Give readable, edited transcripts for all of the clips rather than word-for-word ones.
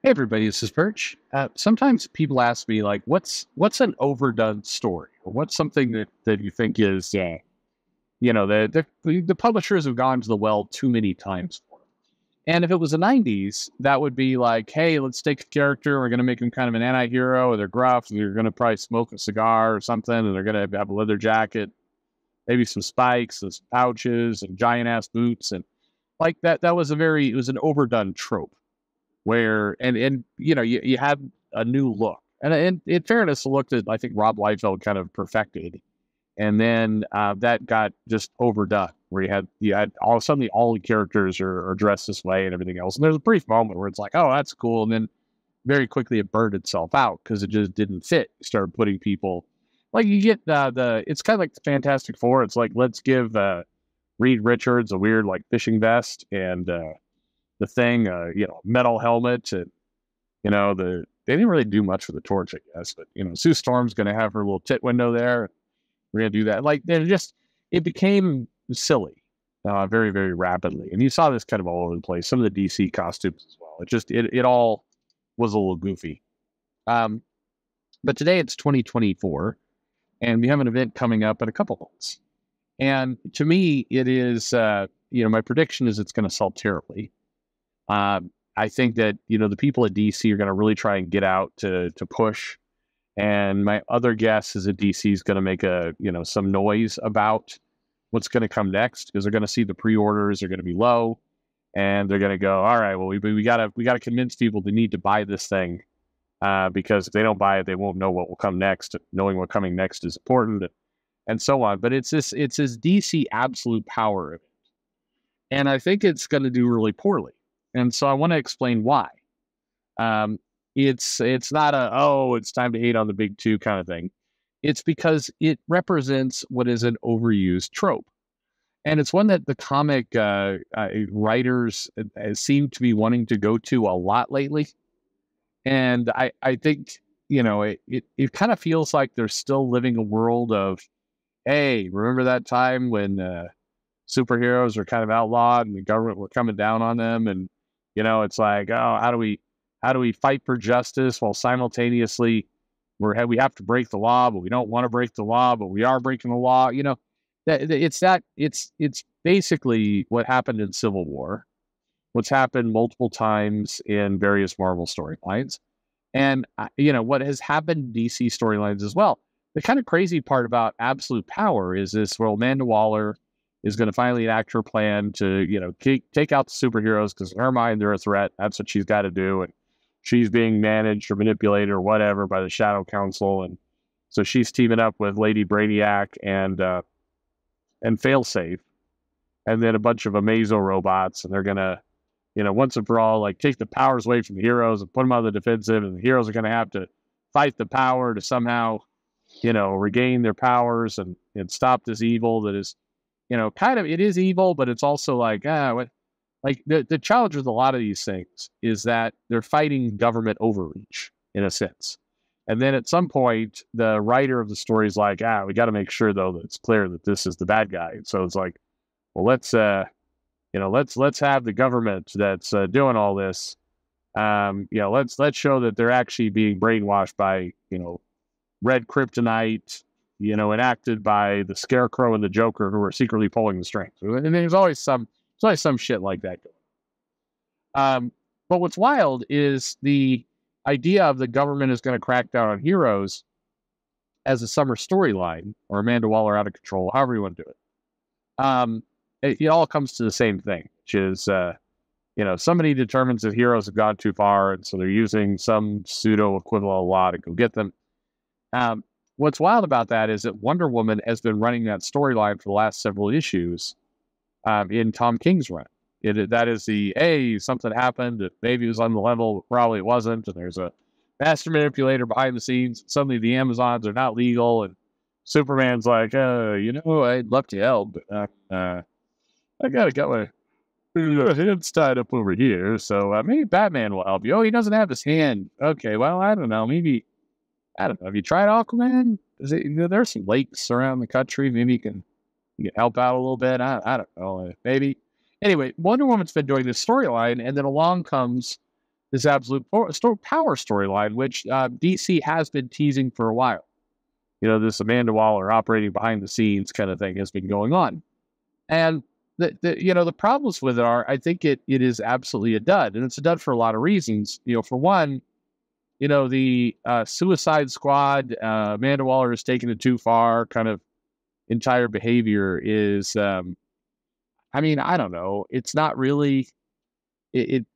Hey everybody, this is Perch. Sometimes people ask me like, what's an overdone story, or what's something that you think is, the publishers have gone to the well too many times for. And if it was the '90s, that would be like, hey, let's take a character, we're going to make him kind of an anti-hero, or they're gruff, and they're going to probably smoke a cigar or something, and they're going to have a leather jacket, maybe some spikes, and some pouches, and giant ass boots, and like that. It was an overdone trope where you had a new look, and in fairness, the look that I think Rob Liefeld kind of perfected, and then that got just overdone, where you had all suddenly all the characters are dressed this way and everything else, and there's a brief moment where it's like, oh, that's cool, and then very quickly it burned itself out because it just didn't fit. You started putting people like you get the it's kind of like the Fantastic Four. It's like, let's give Reed Richards a weird like fishing vest and the thing, metal helmet, and they didn't really do much for the torch, I guess. But Sue Storm's going to have her little tit window there. We're going to do that. Like it became silly, very very rapidly, and you saw this kind of all over the place. Some of the DC costumes as well. It all was a little goofy. Um, but today it's 2024, and we have an event coming up in a couple months. And to me, it is, my prediction is it's going to sell terribly. I think that the people at DC are going to really try and get out to push, and my other guess is that DC is going to make some noise about what's going to come next, because they're going to see the pre-orders are going to be low, and they're going to go, all right, well, we gotta convince people they need to buy this thing, because if they don't buy it, they won't know what will come next. Knowing what coming next is important, and so on. But it's this DC absolute power event, and I think it's going to do really poorly. And so I want to explain why. Um, it's not it's time to hate on the big two kind of thing. It's because it represents what is an overused trope, and it's one that the comic writers seem to be wanting to go to a lot lately. And I think it kind of feels like they're still living a world of, hey, remember that time when superheroes are kind of outlawed and the government were coming down on them, and it's like, oh, how do we fight for justice while simultaneously we have to break the law, but we don't want to break the law, but we are breaking the law. It's basically what happened in Civil War, what's happened multiple times in various Marvel storylines, and what has happened in DC storylines as well. The kind of crazy part about absolute power is this: well, Amanda Waller is going to finally enact her plan to, take out the superheroes, because in her mind, they're a threat. That's what she's got to do. And she's being managed or manipulated or whatever by the Shadow Council. And so she's teaming up with Lady Brainiac and Failsafe, and then a bunch of Amazo robots. And they're going to, once and for all, like, take the powers away from the heroes and put them on the defensive. And the heroes are going to have to fight the power to somehow, regain their powers and stop this evil that is, kind of, it is evil, but it's also like, the challenge with a lot of these things is that they're fighting government overreach in a sense. And then at some point, the writer of the story is like, we got to make sure though that it's clear that this is the bad guy. So it's like, well, let's have the government that's doing all this. Let's show that they're actually being brainwashed by, red kryptonite, enacted by the Scarecrow and the Joker, who are secretly pulling the strings. And there's always some shit like that going. But what's wild is the idea of the government is going to crack down on heroes as a summer storyline, or Amanda Waller out of control, however you want to do it. It all comes to the same thing, which is, somebody determines that heroes have gone too far, and so they're using some pseudo equivalent law to go get them. What's wild about that is that Wonder Woman has been running that storyline for the last several issues in Tom King's run. That is something happened. Maybe it was on the level, probably it wasn't. And there's a master manipulator behind the scenes. Suddenly the Amazons are not legal. And Superman's like, I'd love to help, but I got my hand's tied up over here. So maybe Batman will help you. Oh, he doesn't have his hand. Okay, well, I don't know. Maybe, I don't know. Have you tried Aquaman? There's some lakes around the country. Maybe you can help out a little bit. I don't know. Maybe. Anyway, Wonder Woman's been doing this storyline, and then along comes this absolute power storyline, which DC has been teasing for a while. You know, this Amanda Waller operating behind the scenes kind of thing has been going on. And the problems with it are, I think it is absolutely a dud, and it's a dud for a lot of reasons. You know, for one, the Suicide Squad, Amanda Waller has taken it too far. Kind of entire behavior is, I mean, I don't know. It's not really. It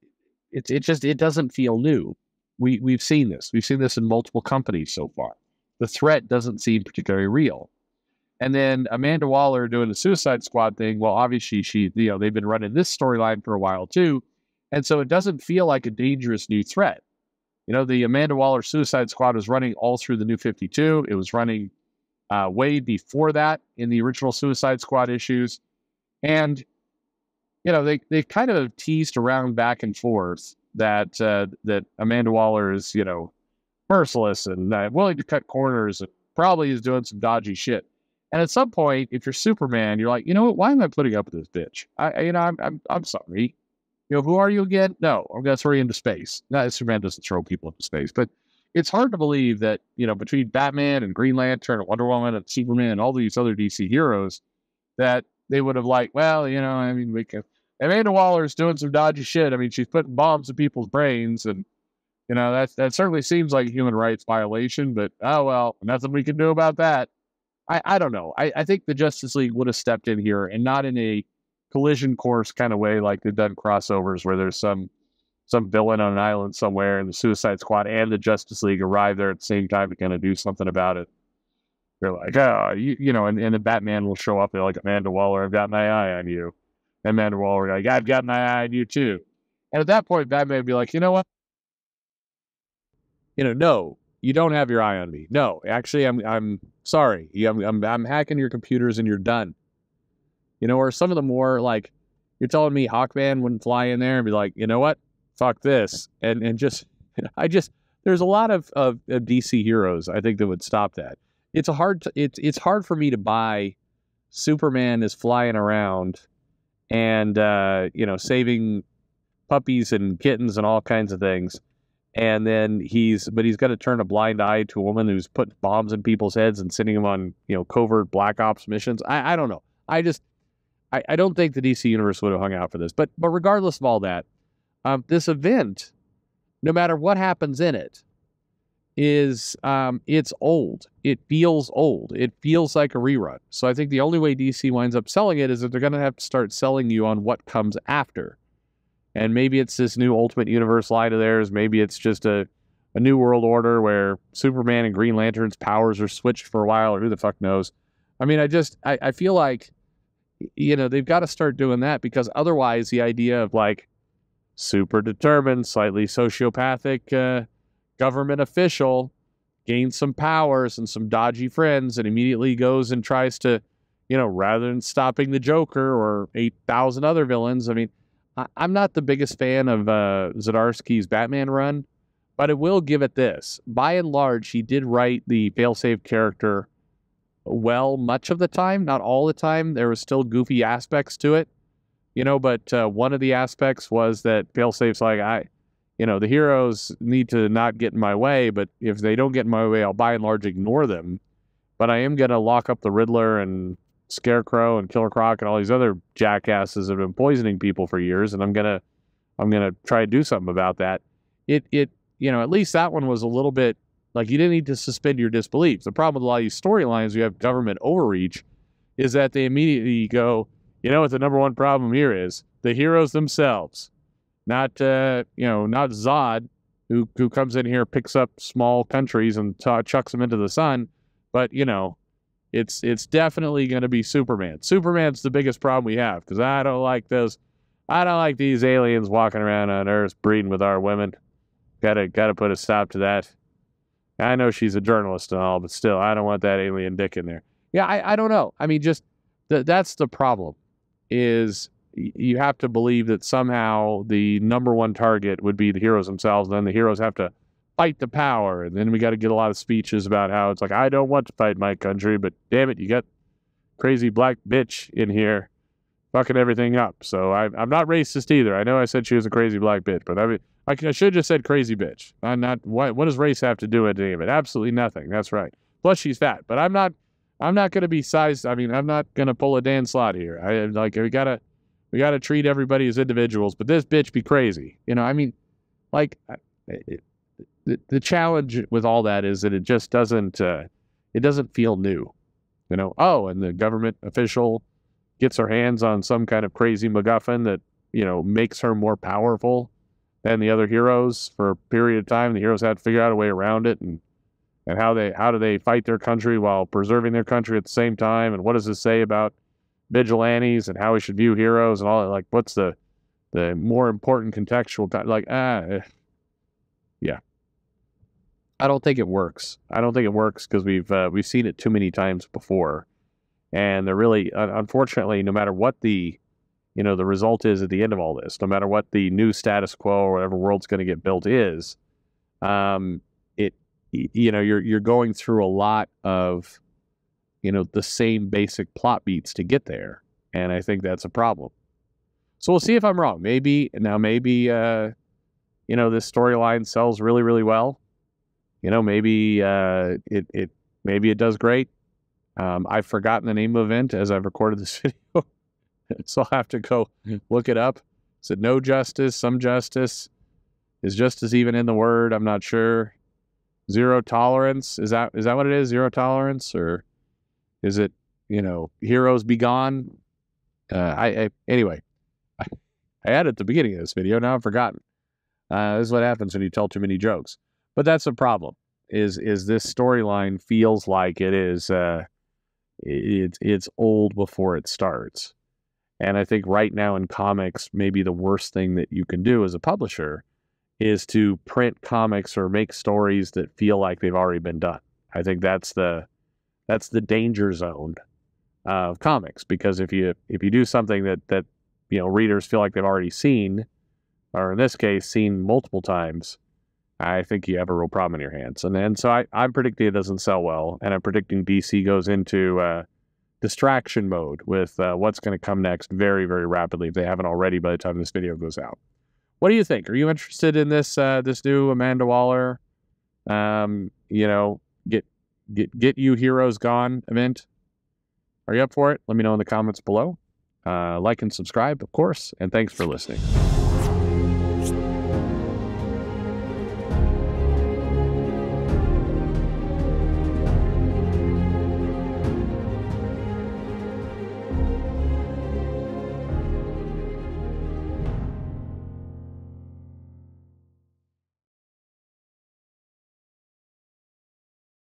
doesn't feel new. We've seen this. We've seen this in multiple companies so far. The threat doesn't seem particularly real. And then Amanda Waller doing the Suicide Squad thing. Well, obviously they've been running this storyline for a while too. And so it doesn't feel like a dangerous new threat. You know, the Amanda Waller Suicide Squad was running all through the New 52. It was running way before that in the original Suicide Squad issues. And, they kind of teased around back and forth that that Amanda Waller is, merciless and willing to cut corners and probably is doing some dodgy shit. And at some point, if you're Superman, you're like, you know what? Why am I putting up with this bitch? I'm sorry. Who are you again? No, I'm going to throw you into space. No, Superman doesn't throw people into space, but it's hard to believe that, between Batman and Green Lantern and Wonder Woman and Superman and all these other DC heroes, that they would have Amanda Waller's doing some dodgy shit. I mean, she's putting bombs in people's brains, and that certainly seems like a human rights violation. But oh well, nothing we can do about that. I don't know. I think the Justice League would have stepped in here, and not in a collision course kind of way like they've done crossovers where there's some villain on an island somewhere and the Suicide Squad and the Justice League arrive there at the same time to kind of do something about it. They're like, oh, and the Batman will show up. They're like, Amanda Waller, I've got my eye on you. And Amanda Waller, like, I've got my eye on you too. And at that point, Batman would be like, you know what? No, you don't have your eye on me. No, actually, I'm sorry. I'm hacking your computers and you're done. Or some of the more like, you're telling me Hawkman wouldn't fly in there and be like, you know what? Fuck this. And just, there's a lot of DC heroes, I think, that would stop that. It's hard for me to buy Superman is flying around and, saving puppies and kittens and all kinds of things. And then he's got to turn a blind eye to a woman who's putting bombs in people's heads and sending them on, covert black ops missions. I don't know. I don't think the DC universe would have hung out for this. But regardless of all that, this event, no matter what happens in it, is it's old. It feels old. It feels like a rerun. So I think the only way DC winds up selling it is that they're going to have to start selling you on what comes after. And maybe it's this new Ultimate Universe line of theirs. Maybe it's just a new world order where Superman and Green Lantern's powers are switched for a while, or who the fuck knows. I mean, I feel like, they've got to start doing that, because otherwise the idea of like super determined, slightly sociopathic government official gains some powers and some dodgy friends and immediately goes and tries to, rather than stopping the Joker or 8,000 other villains. I mean, I'm not the biggest fan of Zdarsky's Batman run, but I will give it this. By and large, he did write the failsafe character well much of the time, not all the time. There was still goofy aspects to it, but one of the aspects was that failsafe's like, the heroes need to not get in my way, but if they don't get in my way, I'll by and large ignore them. But I am going to lock up the Riddler and Scarecrow and Killer Croc and all these other jackasses that have been poisoning people for years, and I'm gonna try to do something about that. At least that one was a little bit like you didn't need to suspend your disbelief. The problem with a lot of these storylines, you have government overreach, is that they immediately go, what the number one problem here is? The heroes themselves, not Zod, who comes in here, picks up small countries and chucks them into the sun, but It's definitely going to be Superman. Superman's the biggest problem we have, because I don't like these aliens walking around on Earth breeding with our women. Gotta put a stop to that. I know she's a journalist and all, but still, I don't want that alien dick in there. Yeah, I don't know. I mean, just that's the problem, is you have to believe that somehow the number one target would be the heroes themselves, and then the heroes have to fight the power, and then we got to get a lot of speeches about how it's like, I don't want to fight my country, but damn it, you got crazy black bitch in here fucking everything up. So I'm not racist either. I know I said she was a crazy black bitch, but I should have just said crazy bitch. I'm not. What does race have to do with any of it? Absolutely nothing. That's right. Plus, she's fat. But I'm not going to be sized. I mean, I'm not going to pull a Dan Slott here. We gotta treat everybody as individuals. But this bitch be crazy. I mean, like, the challenge with all that is that it just doesn't. It doesn't feel new. Oh, and the government official gets her hands on some kind of crazy MacGuffin that makes her more powerful than the other heroes for a period of time. The heroes had to figure out a way around it, and how do they fight their country while preserving their country at the same time, and what does this say about vigilantes and how we should view heroes and all that? Like, what's the more important contextual yeah. I don't think it works. I don't think it works because we've seen it too many times before, and they're really, unfortunately, no matter what the result is at the end of all this, no matter what the new status quo or whatever world's going to get built is, you're going through a lot of, the same basic plot beats to get there. And I think that's a problem. So we'll see if I'm wrong. Maybe this storyline sells really, really well. Maybe it does great. I've forgotten the name of the event as I've recorded this video. So I'll have to go look it up. Is it no justice, some justice? Is justice even in the word? I'm not sure. Zero tolerance? Is that what it is? Zero tolerance? Or is it, heroes be gone? Anyway, I had it at the beginning of this video. Now I've forgotten. This is what happens when you tell too many jokes. But that's a problem. Is this storyline feels like it is it's old before it starts. And I think right now in comics, maybe the worst thing that you can do as a publisher is to print comics or make stories that feel like they've already been done. I think that's the danger zone of comics, because if you do something that readers feel like they've already seen, or in this case seen multiple times, I think you have a real problem in your hands. And so I'm predicting it doesn't sell well, and I'm predicting DC goes into distraction mode with what's going to come next very, very rapidly if they haven't already by the time this video goes out. What do you think? Are you interested in this new Amanda Waller, get you heroes gone event? Are you up for it? Let me know in the comments below. Like and subscribe, of course, and thanks for listening.